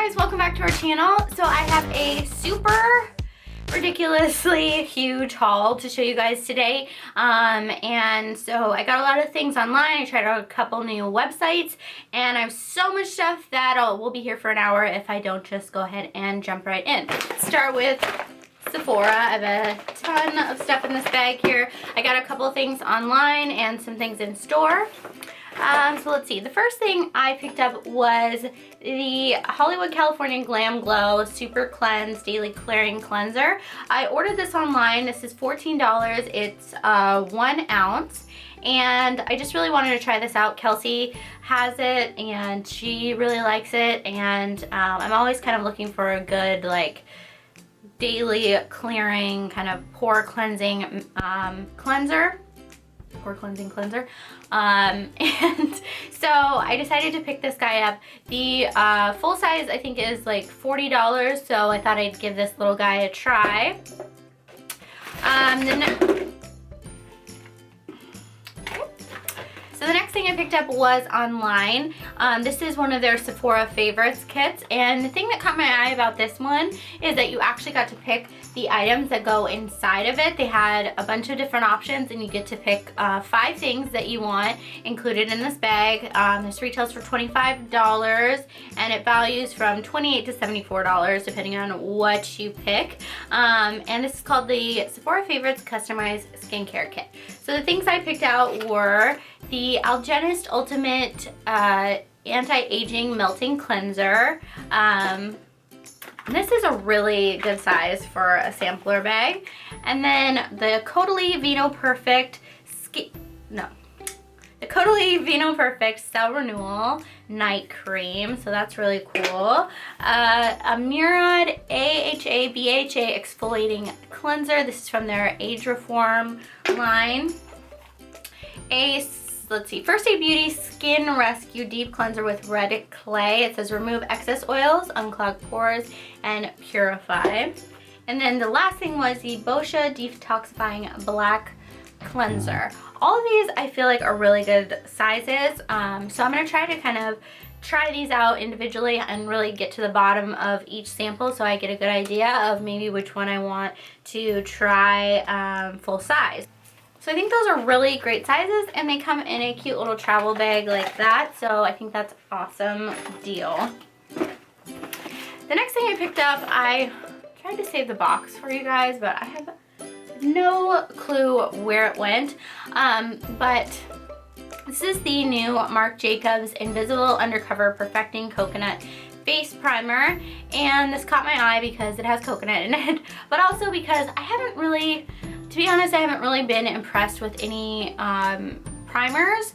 guys, welcome back to our channel. So I have a super ridiculously huge haul to show you guys today. And so I got a lot of things online. I tried out a couple new websites and I have so much stuff that we'll be here for an hour if I don't just go ahead and jump right in. Let's start with Sephora. I have a ton of stuff in this bag here. I got a couple things online and some things in store. So let's see. The first thing I picked up was the Hollywood California Glam Glow Super Cleanse Daily Clearing Cleanser. I ordered this online. This is $14. It's 1 ounce. And I just really wanted to try this out. Kelsey has it and she really likes it. And I'm always kind of looking for a good like daily clearing kind of pore cleansing cleanser. Pore cleansing cleanser. And so I decided to pick this guy up. The full size I think is like $40, so I thought I'd give this little guy a try. So the next thing I picked up was online. This is one of their Sephora favorites kits, and the thing that caught my eye about this one is that you actually got to pick the items that go inside of it. They had a bunch of different options and you get to pick 5 things that you want included in this bag. This retails for $25 and it values from $28 to $74 depending on what you pick. And this is called the Sephora Favorites Customized Skincare Kit. So the things I picked out were the Algenist Ultimate Anti-Aging Melting Cleanser. This is a really good size for a sampler bag. And then the Caudalie Vino Perfect Cell Renewal Night Cream. So that's really cool. A Murad AHA BHA Exfoliating Cleanser. This is from their Age Reform line. Let's see, First Aid Beauty Skin Rescue Deep Cleanser with Red Clay. It says remove excess oils, unclog pores, and purify. And then the last thing was the Boscia Detoxifying Black Cleanser. All of these I feel like are really good sizes. So I'm going to try to kind of try these out individually and really get to the bottom of each sample so I get a good idea of maybe which one I want to try full size. So I think those are really great sizes and they come in a cute little travel bag like that. So I think that's an awesome deal. The next thing I picked up, I tried to save the box for you guys, but I have no clue where it went. But this is the new Marc Jacobs Invisible Undercover Perfecting Coconut Face Primer. And this caught my eye because it has coconut in it, but also because I haven't really, to be honest, I haven't really been impressed with any primers.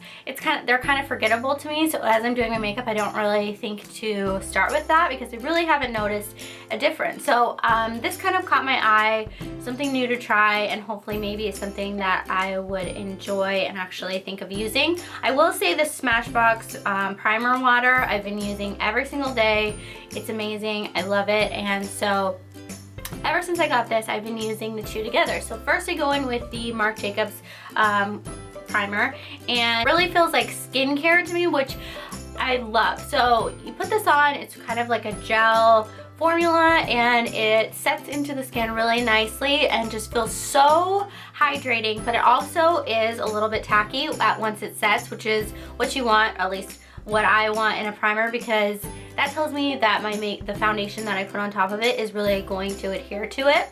They're kind of forgettable to me, so as I'm doing my makeup I don't really think to start with that because I really haven't noticed a difference. So this kind of caught my eye, something new to try, and hopefully maybe it's something that I would enjoy and actually think of using. I will say the Smashbox primer water I've been using every single day. It's amazing, I love it, and so ever since I got this, I've been using the two together. So first I go in with the Marc Jacobs primer, and it really feels like skincare to me, which I love. So you put this on, it's kind of like a gel formula, and it sets into the skin really nicely and just feels so hydrating, but it also is a little bit tacky once it sets, which is what you want, at least what I want in a primer, because that tells me that the foundation that I put on top of it is really going to adhere to it.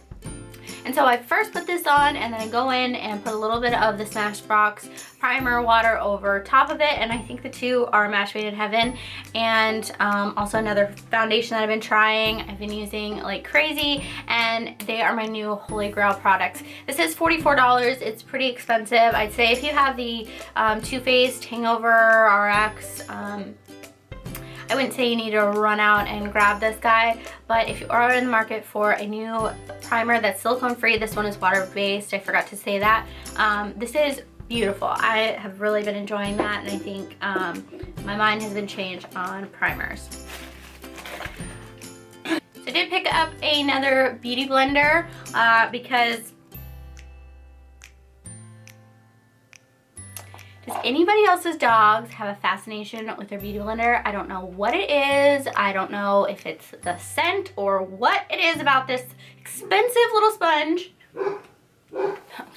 And so I first put this on and then I go in and put a little bit of the Smashbox primer water over top of it, and I think the two are a match made in heaven. And also another foundation that I've been trying, I've been using like crazy, and they are my new holy grail products. This is $44. It's pretty expensive. I'd say if you have the Too Faced Hangover RX, I wouldn't say you need to run out and grab this guy, but if you are in the market for a new primer that's silicone free, this one is water based, I forgot to say that. This is beautiful. I have really been enjoying that, and I think my mind has been changed on primers. So I did pick up another beauty blender because Does anybody else's dogs have a fascination with their beauty blender? I don't know what it is. I don't know if it's the scent or what it is about this expensive little sponge. Oh,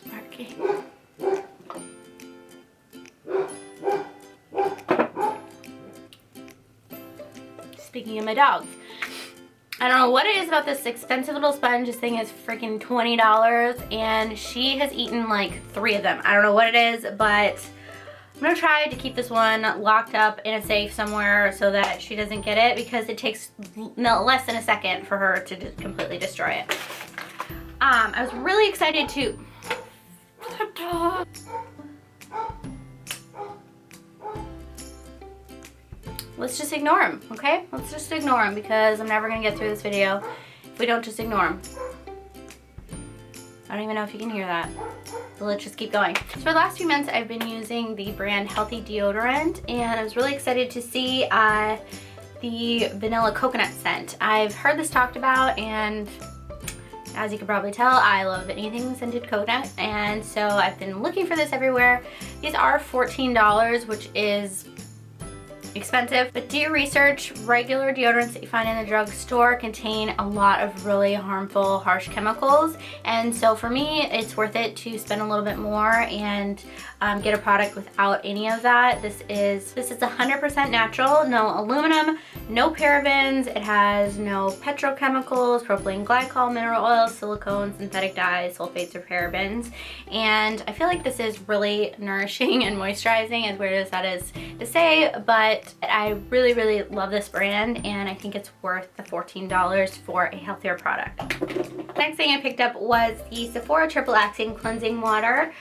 Sparky. Speaking of my dogs, I don't know what it is about this expensive little sponge. This thing is freaking $20 and she has eaten like 3 of them. I don't know what it is, but I'm gonna try to keep this one locked up in a safe somewhere so that she doesn't get it, because it takes less than a second for her to completely destroy it. I was really excited to... Let's just ignore him, okay? Let's just ignore him because I'm never gonna get through this video if we don't just ignore him. I don't even know if you can hear that. So let's just keep going. So for the last few months, I've been using the brand Healthy Deodorant, and I was really excited to see the vanilla coconut scent. I've heard this talked about, and as you can probably tell, I love anything scented coconut, and so I've been looking for this everywhere. These are $14, which is expensive, but do your research. Regular deodorants that you find in the drugstore contain a lot of really harmful, harsh chemicals, and so for me, it's worth it to spend a little bit more and get a product without any of that. This is 100% natural, no aluminum, no parabens. It has no petrochemicals, propylene glycol, mineral oils, silicone, synthetic dyes, sulfates, or parabens, and I feel like this is really nourishing and moisturizing, as weird as that is to say, but I really, really love this brand, and I think it's worth the $14 for a healthier product. Next thing I picked up was the Sephora Triple Acting Cleansing Water.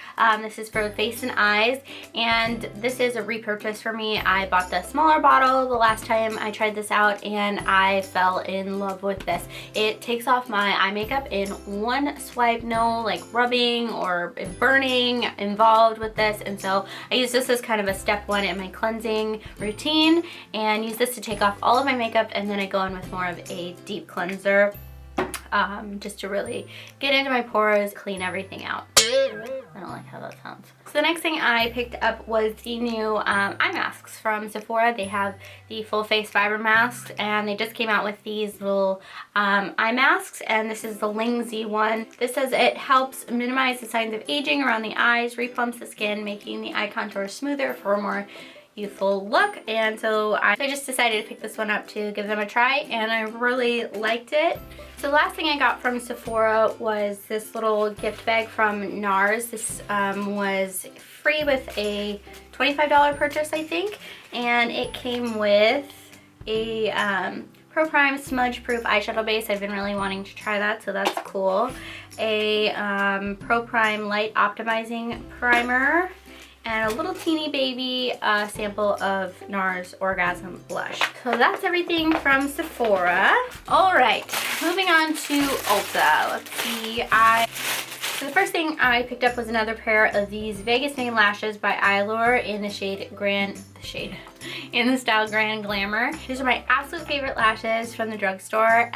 This is for the face and eyes, and this is a repurchase for me. I bought the smaller bottle the last time I tried this out, and I fell in love with this. It takes off my eye makeup in one swipe, no like rubbing or burning involved with this, and so I use this as kind of a step 1 in my cleansing routine, and use this to take off all of my makeup, and then I go in with more of a deep cleanser just to really get into my pores, clean everything out. I don't like how that sounds. So the next thing I picked up was the new eye masks from Sephora. They have the full face fiber masks, and they just came out with these little eye masks, and this is the Lingzy one. This says it helps minimize the signs of aging around the eyes, replumps the skin, making the eye contour smoother for a more youthful look, and so I just decided to pick this one up to give them a try, and I really liked it. So the last thing I got from Sephora was this little gift bag from NARS. This was free with a $25 purchase, I think, and it came with a Pro Prime smudge proof eyeshadow base. I've been really wanting to try that, so that's cool. A Pro Prime light optimizing primer, and a little teeny baby sample of NARS Orgasm Blush. So that's everything from Sephora. All right, moving on to Ulta. Let's see, so the first thing I picked up was another pair of these Vegas Made lashes by Eyelure in the style Grand Glamour. These are my absolute favorite lashes from the drugstore.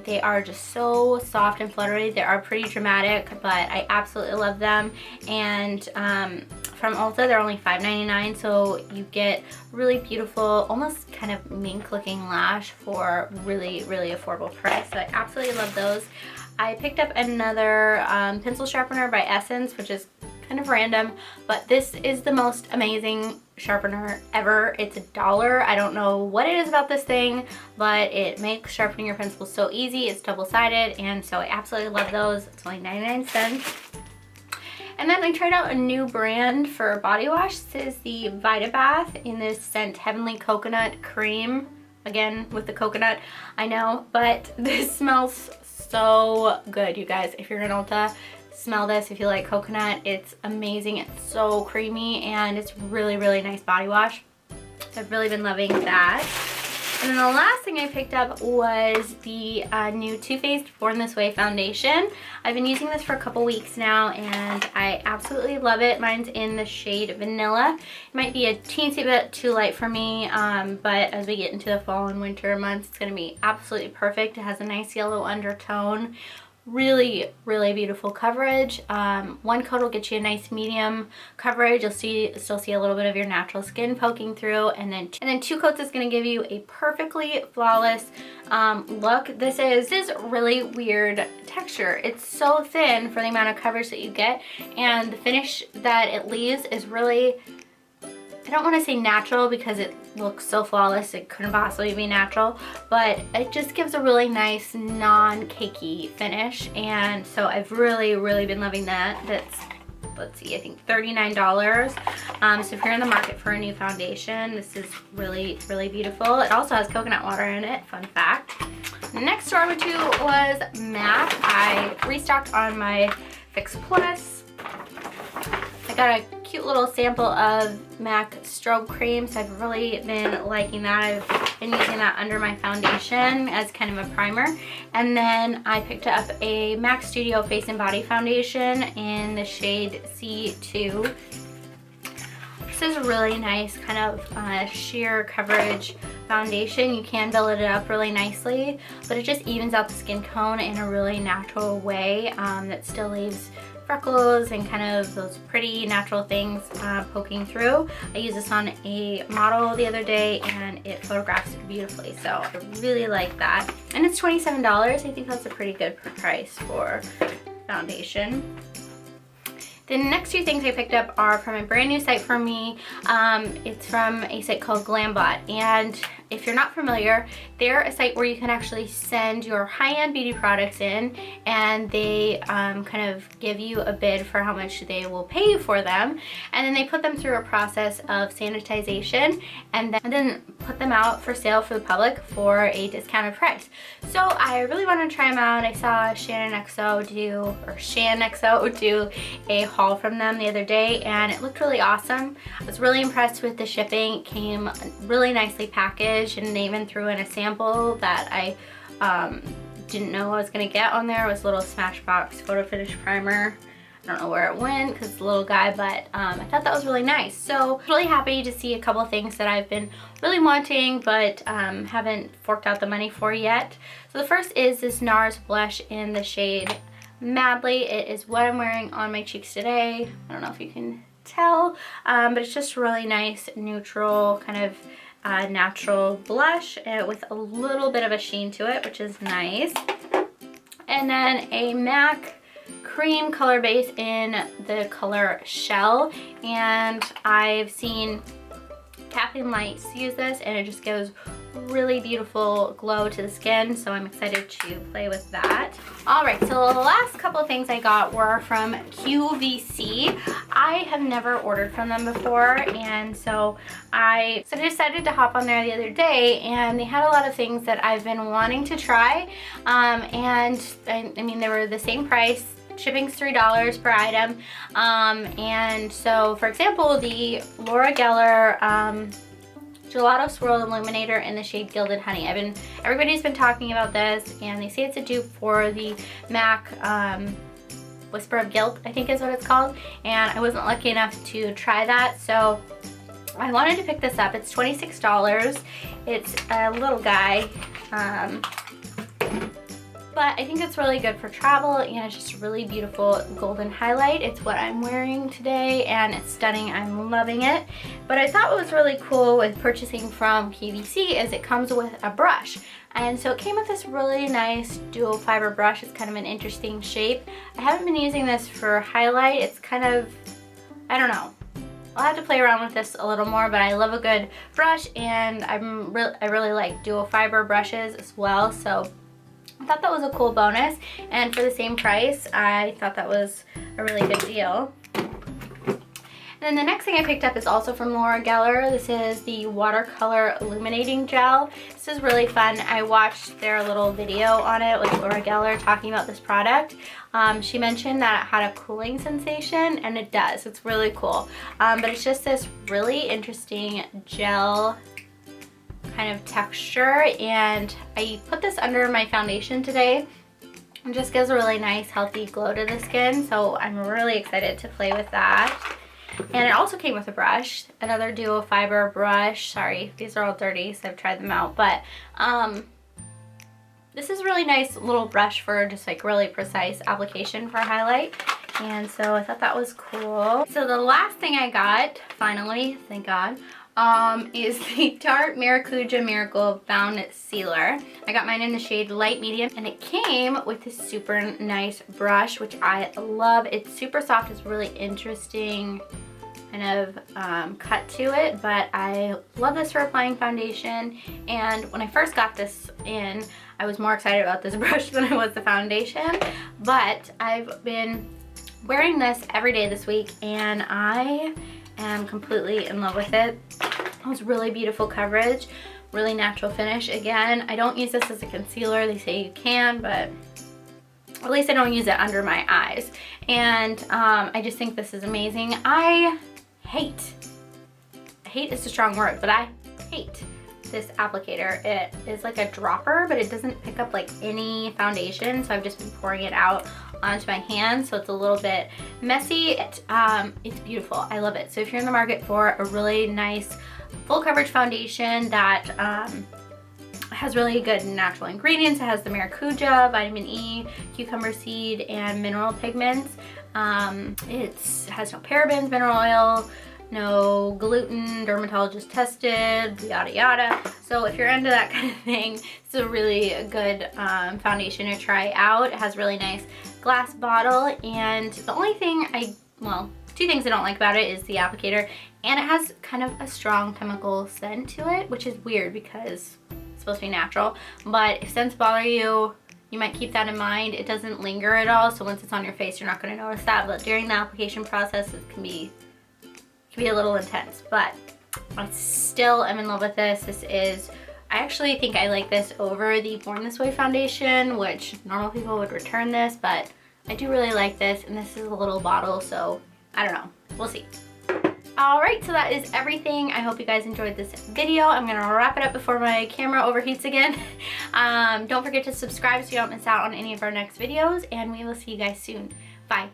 They are just so soft and fluttery. They are pretty dramatic, but I absolutely love them. And from Ulta, they're only $5.99, so you get really beautiful, almost kind of mink looking lash for really, really affordable price. So I absolutely love those. I picked up another pencil sharpener by Essence, which is kind of random, but this is the most amazing sharpener ever. It's $1. I don't know what it is about this thing, but it makes sharpening your pencils so easy. It's double-sided, and so I absolutely love those. It's only 99 cents. And then I tried out a new brand for body wash. This is the VitaBath in this scent Heavenly Coconut Cream. Again, with the coconut, I know, but this smells so good, you guys. If you're in Ulta, smell this if you like coconut. It's amazing. It's so creamy, and it's really, really nice body wash. So I've really been loving that. And then the last thing I picked up was the new Too Faced Born This Way foundation. I've been using this for a couple weeks now, and I absolutely love it. Mine's in the shade Vanilla. It might be a teensy bit too light for me, but as we get into the fall and winter months, it's going to be absolutely perfect. It has a nice yellow undertone. really, really beautiful coverage. One coat will get you a nice medium coverage. You'll still see a little bit of your natural skin poking through, and then 2 coats is going to give you a perfectly flawless look. This is really weird texture. It's so thin for the amount of coverage that you get, and the finish that it leaves is really, I don't want to say natural because it looks so flawless it couldn't possibly be natural, but it just gives a really nice non-cakey finish, and so I've really been loving that. That's, let's see, I think $39. So if you're in the market for a new foundation, this is really beautiful. It also has coconut water in it, fun fact. The next store I went to was MAC. I restocked on my Fix Plus. I got a cute little sample of MAC strobe cream, so I've really been liking that. I've been using that under my foundation as kind of a primer. And then I picked up a MAC Studio Face and Body Foundation in the shade C2. This is a really nice kind of sheer coverage foundation. You can build it up really nicely, but it just evens out the skin tone in a really natural way that still leaves freckles and kind of those pretty natural things poking through. I used this on a model the other day and it photographs beautifully, so I really like that. And it's $27. I think that's a pretty good price for foundation. The next 2 things I picked up are from a brand new site for me. It's from a site called GlamBot, and if you're not familiar, they're a site where you can actually send your high-end beauty products in, and they kind of give you a bid for how much they will pay you for them, and then they put them through a process of sanitization and then put them out for sale for the public for a discounted price. So I really wanted to try them out. I saw Shan XO do a haul from them the other day, and it looked really awesome. I was really impressed with the shipping. It came really nicely packaged, and they even threw in a sample that I didn't know I was gonna get on there. It was a little Smashbox photo finish primer. I don't know where it went because it's a little guy, but I thought that was really nice. So really happy to see a couple of things that I've been really wanting but haven't forked out the money for yet. So the first is this NARS blush in the shade Madly. It is what I'm wearing on my cheeks today. I don't know if you can tell, but it's just really nice, neutral, kind of natural blush with a little bit of a sheen to it, which is nice. And then a MAC cream color base in the color Shell, and I've seen Kathleen Lights use this, and it just gives really beautiful glow to the skin, so I'm excited to play with that. Alright, so the last couple of things I got were from QVC. I have never ordered from them before, and so I decided to hop on there the other day, and they had a lot of things that I've been wanting to try, and I mean, they were the same price. Shipping's $3 per item, and so for example, the Laura Geller Gelato Swirl Illuminator in the shade Gilded Honey. Everybody's been talking about this, and they say it's a dupe for the MAC Whisper of Guilt, I think is what it's called, and I wasn't lucky enough to try that, so I wanted to pick this up. It's $26. It's a little guy, but I think it's really good for travel, and it's just a really beautiful golden highlight. It's what I'm wearing today, and it's stunning. I'm loving it. But I thought what was really cool with purchasing from QVC is it comes with a brush. And so it came with this really nice dual fiber brush. It's kind of an interesting shape. I haven't been using this for highlight. It's kind of, I don't know. I'll have to play around with this a little more, but I love a good brush, and I really like dual fiber brushes as well. So I thought that was a cool bonus, and for the same price, I thought that was a really good deal. And then the next thing I picked up is also from Laura Geller. This is the Watercolor Illuminating Gel. This is really fun. I watched their little video on it with Laura Geller talking about this product. She mentioned that it had a cooling sensation, and it does. It's really cool. But it's just this really interesting gel kind of texture, and I put this under my foundation today. It just gives a really nice healthy glow to the skin, so I'm really excited to play with that. And it also came with a brush, another duo fiber brush. Sorry, these are all dirty, so I've tried them out, but This is a really nice little brush for just like really precise application for highlight. And so I thought that was cool. So the last thing I got, finally, thank God, is the Tarte Maracuja Miracle Found Sealer. I got mine in the shade light medium, and it came with this super nice brush, which I love. It's super soft. It's really interesting kind of cut to it, but I love this for applying foundation. And when I first got this in, I was more excited about this brush than I was the foundation, but I've been wearing this every day this week, and I am completely in love with it. It has really beautiful coverage, really natural finish. Again, I don't use this as a concealer. They say you can, but at least I don't use it under my eyes. And I just think this is amazing. Hate is a strong word, but I hate this applicator. It is like a dropper, but it doesn't pick up like any foundation, so I've just been pouring it out onto my hands, so it's a little bit messy. It's beautiful. I love it. So if you're in the market for a really nice full coverage foundation that has really good natural ingredients, it has the maracuja, vitamin E, cucumber seed, and mineral pigments. It has no parabens, mineral oil, no gluten, dermatologist tested, yada yada. So if you're into that kind of thing, it's a really good foundation to try out. It has really nice glass bottle, and the only thing two things I don't like about it is the applicator, and it has kind of a strong chemical scent to it, which is weird because it's supposed to be natural. But if scents bother you, you might keep that in mind. It doesn't linger at all, so once it's on your face, you're not going to notice that. But during the application process, it can be a little intense. But I still am in love with this. I actually think I like this over the Born This Way foundation, which normal people would return this, but I do really like this, and this is a little bottle, so I don't know. We'll see. Alright, so that is everything. I hope you guys enjoyed this video. I'm going to wrap it up before my camera overheats again. Don't forget to subscribe so you don't miss out on any of our next videos, and we will see you guys soon. Bye.